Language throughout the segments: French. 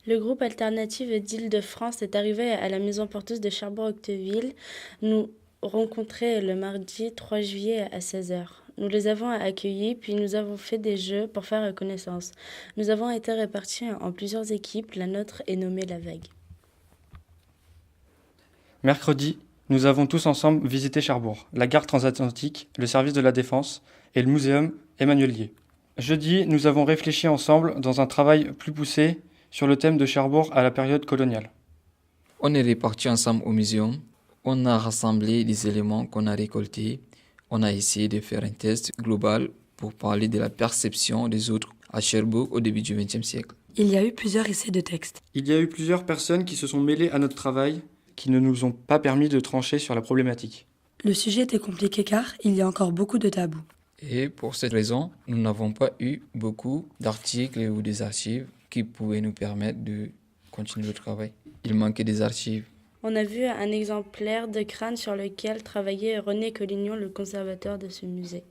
Le groupe alternatif d'Île-de-France est arrivé à la maison porteuse de Cherbourg-Octeville. Nous rencontrés le mardi 3 juillet à 16 heures. Nous les avons accueillis, puis nous avons fait des jeux pour faire connaissance. Nous avons été répartis en plusieurs équipes. La nôtre est nommée La Vague. Mercredi, nous avons tous ensemble visité Cherbourg, la gare transatlantique, le service de la Défense et le muséum Emmanuel Lié. Jeudi, nous avons réfléchi ensemble dans un travail plus poussé sur le thème de Cherbourg à la période coloniale. On est répartis ensemble au muséum. On a rassemblé les éléments qu'on a récoltés. On a essayé de faire un test global pour parler de la perception des autres à Cherbourg au début du XXe siècle. Il y a eu plusieurs essais de texte. Il y a eu plusieurs personnes qui se sont mêlées à notre travail, qui ne nous ont pas permis de trancher sur la problématique. Le sujet était compliqué car il y a encore beaucoup de tabous. Et pour cette raison, nous n'avons pas eu beaucoup d'articles ou des archives qui pouvaient nous permettre de continuer le travail. Il manquait des archives. On a vu un exemplaire de crâne sur lequel travaillait René Collignon, le conservateur de ce musée.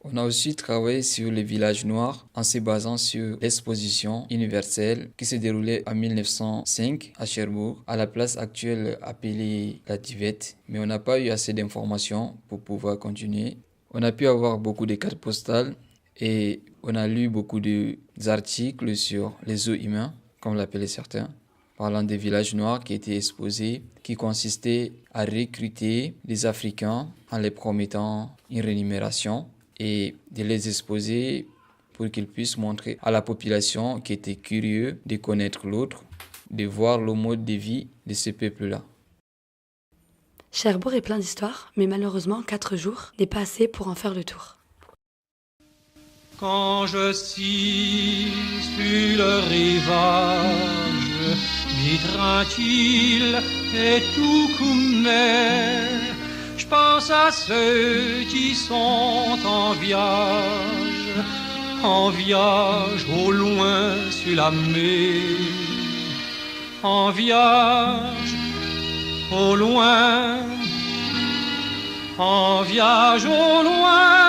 On a aussi travaillé sur les villages noirs en se basant sur l'exposition universelle qui s'est déroulée en 1905 à Cherbourg, à la place actuelle appelée la Divette. Mais on n'a pas eu assez d'informations pour pouvoir continuer. On a pu avoir beaucoup de cartes postales et on a lu beaucoup d'articles sur les os humains, comme l'appelaient certains, parlant des villages noirs qui étaient exposés, qui consistaient à recruter des Africains en les promettant une rémunération et de les exposer pour qu'ils puissent montrer à la population qui était curieux de connaître l'autre, de voir le mode de vie de ce peuple-là. Cherbourg est plein d'histoires, mais malheureusement 4 jours n'est pas assez pour en faire le tour. Quand je suis sur le rivage, mi tranquille et tout comme je pense à ceux qui sont en viage au loin sur la mer, en viage au loin, en viage au loin.